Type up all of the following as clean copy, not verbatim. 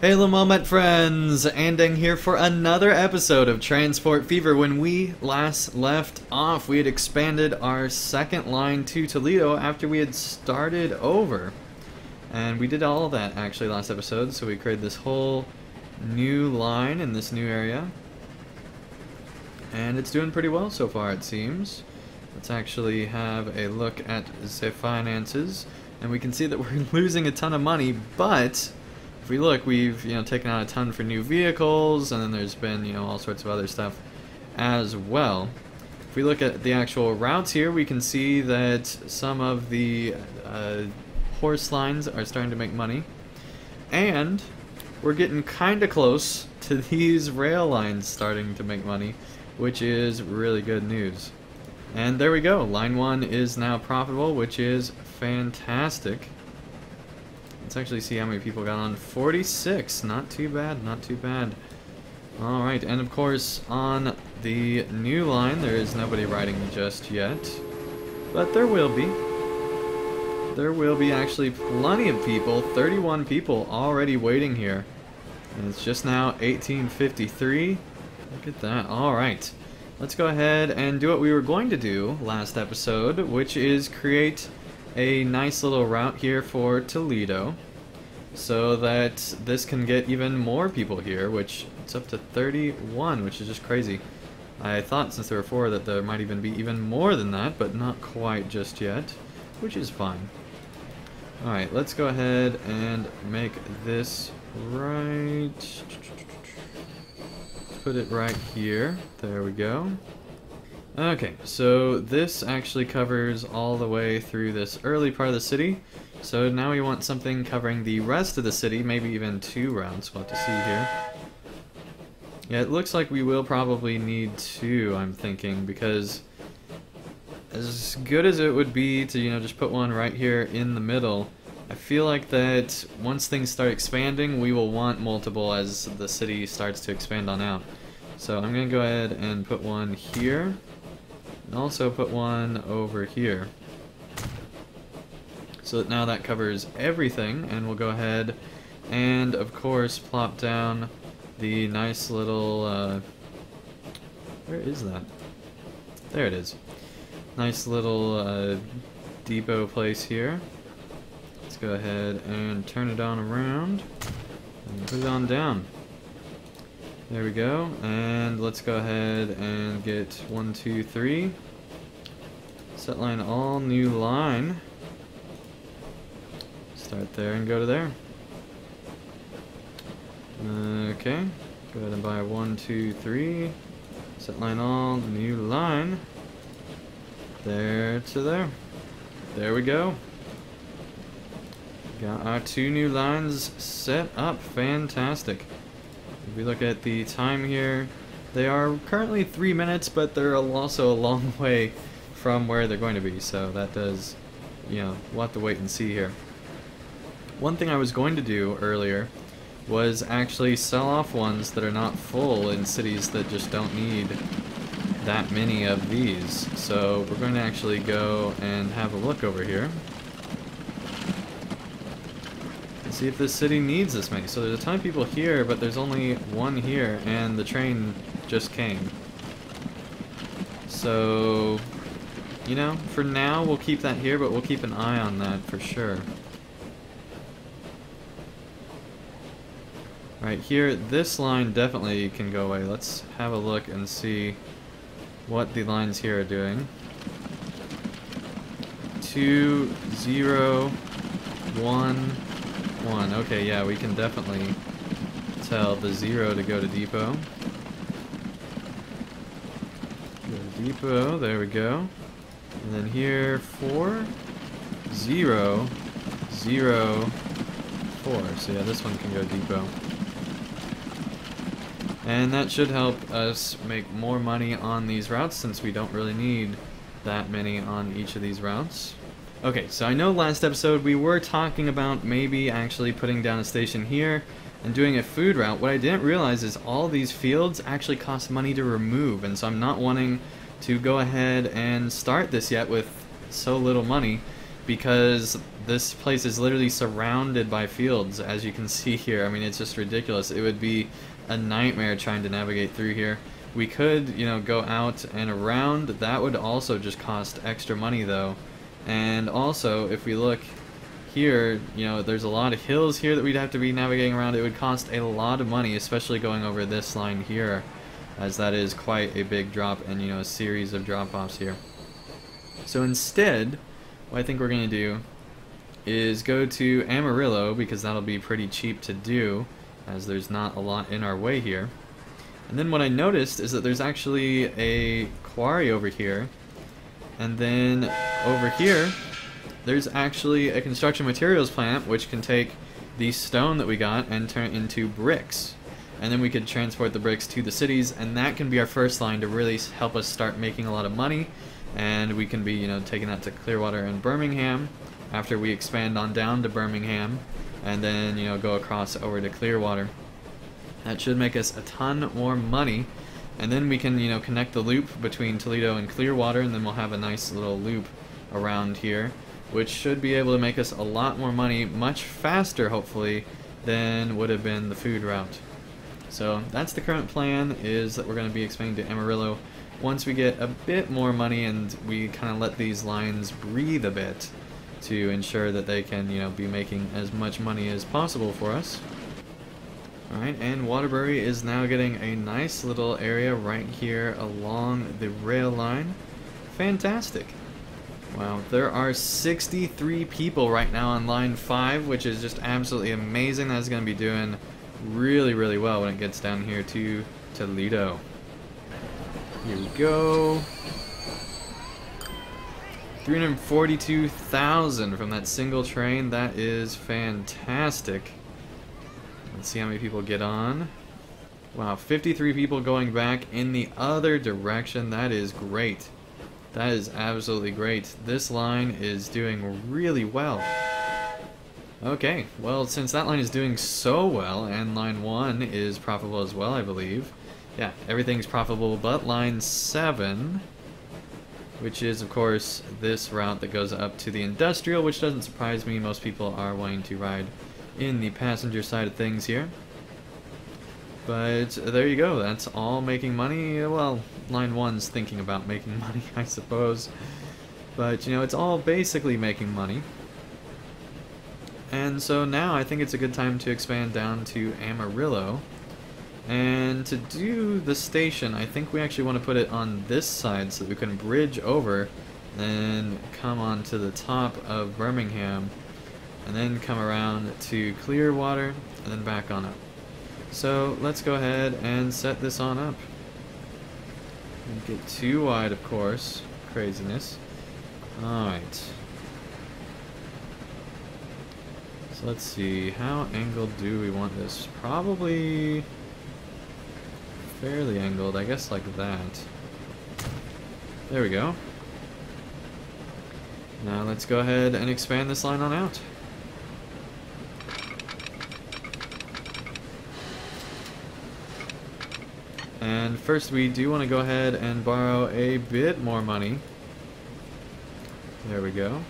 Hey Moment friends, Andang here for another episode of Transport Fever. When we last left off, we had expanded our second line to Toledo after we had started over. And we did all of that actually last episode, so we created this whole new line in this new area. And it's doing pretty well so far, it seems. Let's actually have a look at the finances, and we can see that we're losing a ton of money, but if we look, we've taken out a ton for new vehicles, and then there's been all sorts of other stuff as well. If we look at the actual routes here, we can see that some of the horse lines are starting to make money, and we're getting kind of close to these rail lines starting to make money, which is really good news. And there we go, line 1 is now profitable, which is fantastic. Let's actually see how many people got on. 46, not too bad, not too bad. Alright, and of course on the new line there is nobody riding just yet, but there will be. There will be actually plenty of people, 31 people already waiting here. And it's just now 18:53. Look at that. Alright. Let's go ahead and do what we were going to do last episode, which is create a nice little route here for Toledo so that this can get even more people here, which it's up to 31, which is just crazy. I thought since there were 4 that there might even be even more than that, but not quite just yet, which is fine. Alright, let's go ahead and make this right. Put it right here. There we go. Okay, so this actually covers all the way through this early part of the city. So now we want something covering the rest of the city, maybe even 2 routes. We'll have to see here. Yeah, it looks like we will probably need 2, I'm thinking, because as good as it would be to, just put one right here in the middle, I feel like that once things start expanding, we will want multiple as the city starts to expand on out. So I'm going to go ahead and put one here, and also put one over here. So that now that covers everything, and we'll go ahead and, of course, plop down the nice little, where is that? There it is. Nice little depot place here. Let's go ahead and turn it on around and put it on down. There we go, and let's go ahead and get 1, 2, 3. Set line all new line. Start there and go to there. Okay, go ahead and buy 1, 2, 3. Set line all new line. There to there. There we go. Got our 2 new lines set up. Fantastic. If we look at the time here, they are currently 3 minutes, but they're also a long way from where they're going to be, so that does, we'll have to wait and see here. One thing I was going to do earlier was actually sell off ones that are not full in cities that just don't need that many of these. So we're going to actually go and have a look over here. See if this city needs this many. So there's a ton of people here, but there's only 1 here, and the train just came. So, for now we'll keep that here, but we'll keep an eye on that for sure. Right here, this line definitely can go away. Let's have a look and see what the lines here are doing. 2, 0, 1, 1. Okay, yeah, we can definitely tell the 0 to go to depot. Go to depot, there we go. And then here, 4, 0, 0, 4. So yeah, this one can go depot. And that should help us make more money on these routes since we don't really need that many on each of these routes. Okay, so I know last episode we were talking about maybe actually putting down a station here and doing a food route. What I didn't realize is all these fields actually cost money to remove, and so I'm not wanting to go ahead and start this yet with so little money. because this place is literally surrounded by fields, as you can see here. I mean, it's just ridiculous. It would be a nightmare trying to navigate through here. We could, you know, go out and around. That would also just cost extra money though. And also, if we look here, you know, there's a lot of hills here that we'd have to be navigating around. It would cost a lot of money, especially going over this line here, as that is quite a big drop and, you know, a series of drop-offs here. So instead, what I think we're going to do is go to Amarillo, because that'll be pretty cheap to do, as there's not a lot in our way here. And then what I noticed is that there's actually a quarry over here, and then over here there's actually a construction materials plant which can take the stone that we got and turn it into bricks. And then we could transport the bricks to the cities, and that can be our first line to really help us start making a lot of money. And we can be, you know, taking that to Clearwater and Birmingham after we expand on down to Birmingham, and then, you know, go across over to Clearwater. That should make us a ton more money, and then we can, you know, connect the loop between Toledo and Clearwater, and then we'll have a nice little loop around here, which should be able to make us a lot more money much faster, hopefully, than would have been the food route. So that's the current plan, is that we're going to be expanding to Amarillo once we get a bit more money and we kind of let these lines breathe a bit to ensure that they can, you know, be making as much money as possible for us. Alright, and Waterbury is now getting a nice little area right here along the rail line. Fantastic. Wow, there are 63 people right now on line 5, which is just absolutely amazing. That's going to be doing really, really well when it gets down here to Toledo. Here we go. 342,000 from that single train. That is fantastic. Let's see how many people get on. Wow, 53 people going back in the other direction. That is great. That is absolutely great. This line is doing really well. Okay, well, since that line is doing so well, and line 1 is profitable as well, I believe. Yeah, everything's profitable but line 7, which is, of course, this route that goes up to the industrial, which doesn't surprise me. Most people are wanting to ride in the passenger side of things here. But there you go, that's all making money. Well, line 1's thinking about making money, I suppose. But, you know, it's all basically making money. And so now I think it's a good time to expand down to Amarillo. And to do the station, I think we actually want to put it on this side so that we can bridge over and come on to the top of Birmingham, and then come around to Clearwater, and then back on up. So let's go ahead and set this on up. Don't get too wide, of course. Craziness. Alright. So let's see, how angled do we want this? Probably fairly angled, I guess, like that. There we go. Now let's go ahead and expand this line on out. And first we do want to go ahead and borrow a bit more money. There we go.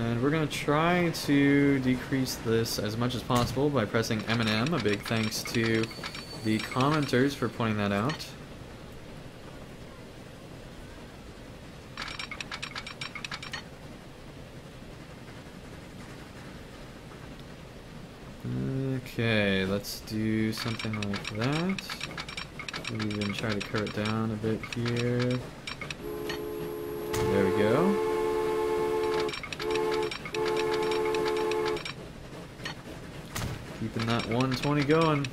And we're going to try to decrease this as much as possible by pressing M&M. A big thanks to the commenters for pointing that out. Okay, let's do something like that. Maybe even try to curve it down a bit here. There we go. Keeping that 120 going.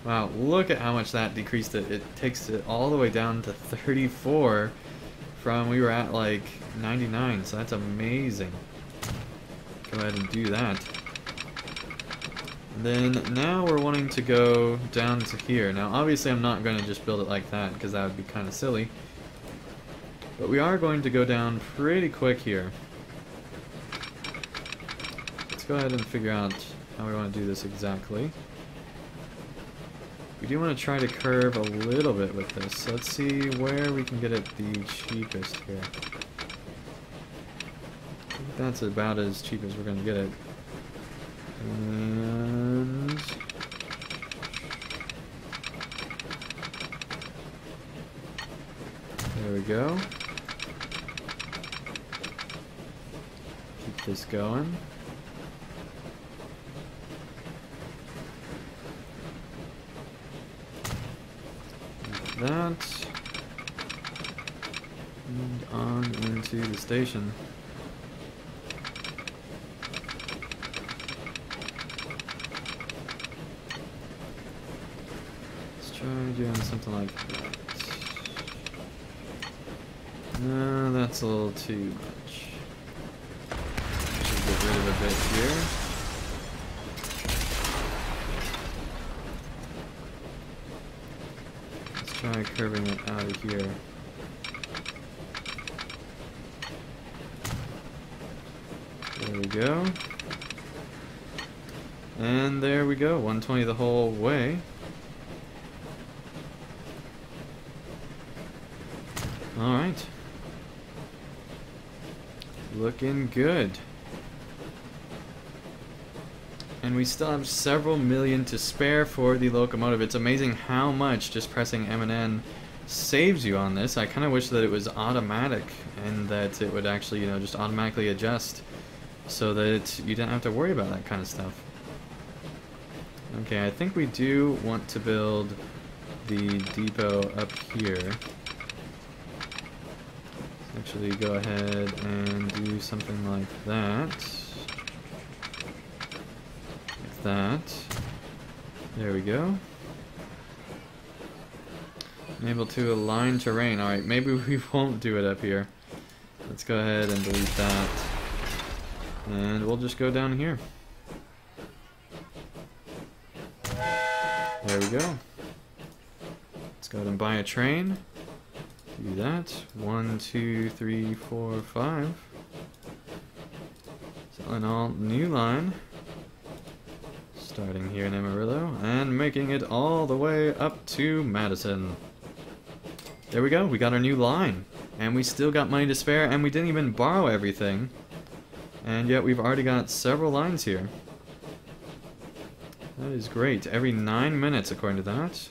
Wow, look at how much that decreased it. It takes it all the way down to 34 from we were at like 99, so that's amazing. Go ahead and do that. And then now we're wanting to go down to here. Now obviously I'm not going to just build it like that because that would be kind of silly. But we are going to go down pretty quick here. Let's go ahead and figure out how we want to do this exactly. We do want to try to curve a little bit with this. So let's see where we can get it the cheapest here. I think that's about as cheap as we're going to get it. And there we go. Keep this going. Like that. And on into the station. Try doing something like that. No, that's a little too much. Should get rid of a bit here. Let's try curving it out of here. There we go. And there we go, 120 the whole way. Alright. Looking good. And we still have several million to spare for the locomotive. It's amazing how much just pressing M and N saves you on this. I kind of wish that it was automatic and that it would actually, you know, just automatically adjust so that you didn't have to worry about that kind of stuff. Okay, I think we do want to build the depot up here. Actually go ahead and do something like that. Like that. There we go. I'm able to align terrain. Alright, maybe we won't do it up here. Let's go ahead and delete that. And we'll just go down here. There we go. Let's go ahead and buy a train. Do that. 1, 2, 3, 4, 5. Selling all new line. Starting here in Amarillo and making it all the way up to Madison. There we go. We got our new line. And we still got money to spare, and we didn't even borrow everything. And yet we've already got several lines here. That is great. Every 9 minutes, according to that.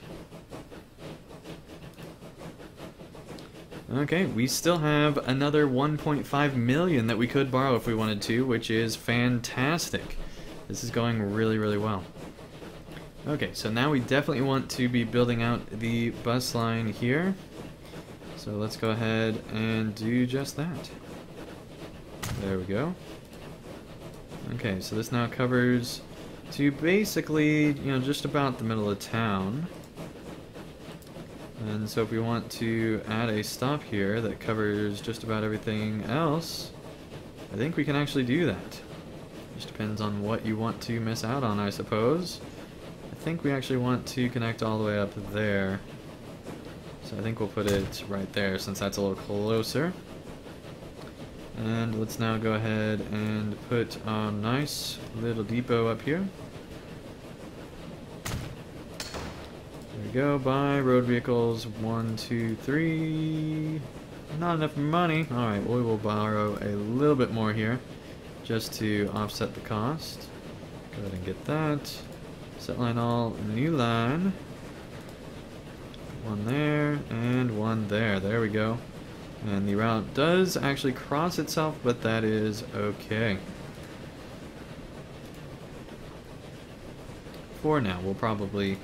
Okay, we still have another 1.5 million that we could borrow if we wanted to, which is fantastic. This is going really, really well. Okay, so now we definitely want to be building out the bus line here. So let's go ahead and do just that. There we go. Okay, so this now covers to basically, you know, just about the middle of town. And so if we want to add a stop here that covers just about everything else, I think we can actually do that. Just depends on what you want to miss out on, I suppose. I think we actually want to connect all the way up there. So I think we'll put it right there since that's a little closer. And let's now go ahead and put a nice little depot up here. There we go, buy road vehicles, 1, 2, 3. Not enough money. Alright, we will borrow a little bit more here just to offset the cost. Go ahead and get that. Set line all, new line. One there, and one there. There we go. And the route does actually cross itself, but that is okay. For now, we'll probably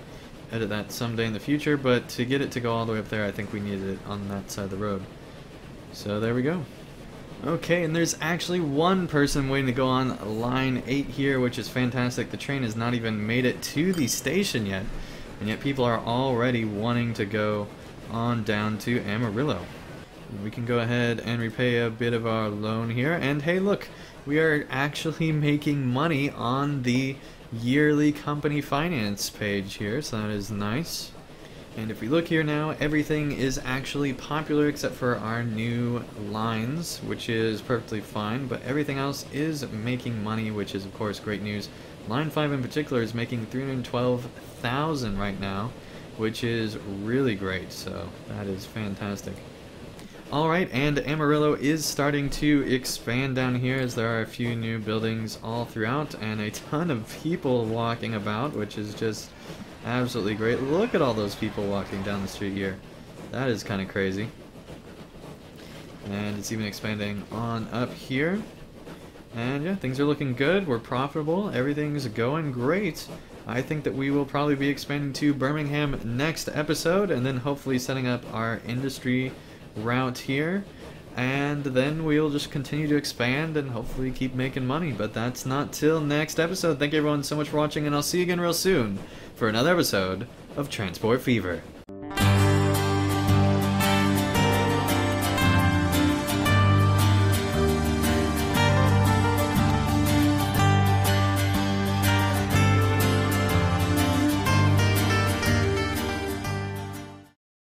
edit that someday in the future, but to get it to go all the way up there, I think we needed it on that side of the road. So there we go. Okay, and there's actually one person waiting to go on line 8 here, which is fantastic. The train has not even made it to the station yet, and yet people are already wanting to go on down to Amarillo. We can go ahead and repay a bit of our loan here, and hey look, we are actually making money on the yearly company finance page here, so that is nice. And if we look here now, everything is actually popular except for our new lines, which is perfectly fine, but everything else is making money, which is of course great news. Line 5 in particular is making 312,000 right now, which is really great. So that is fantastic. Alright, and Amarillo is starting to expand down here as there are a few new buildings all throughout and a ton of people walking about, which is just absolutely great. Look at all those people walking down the street here. That is kind of crazy. And it's even expanding on up here. And yeah, things are looking good. We're profitable. Everything's going great. I think that we will probably be expanding to Birmingham next episode and then hopefully setting up our industry route here, and then we'll just continue to expand and hopefully keep making money, but that's not till next episode. Thank you everyone so much for watching, and I'll see you again real soon for another episode of Transport Fever.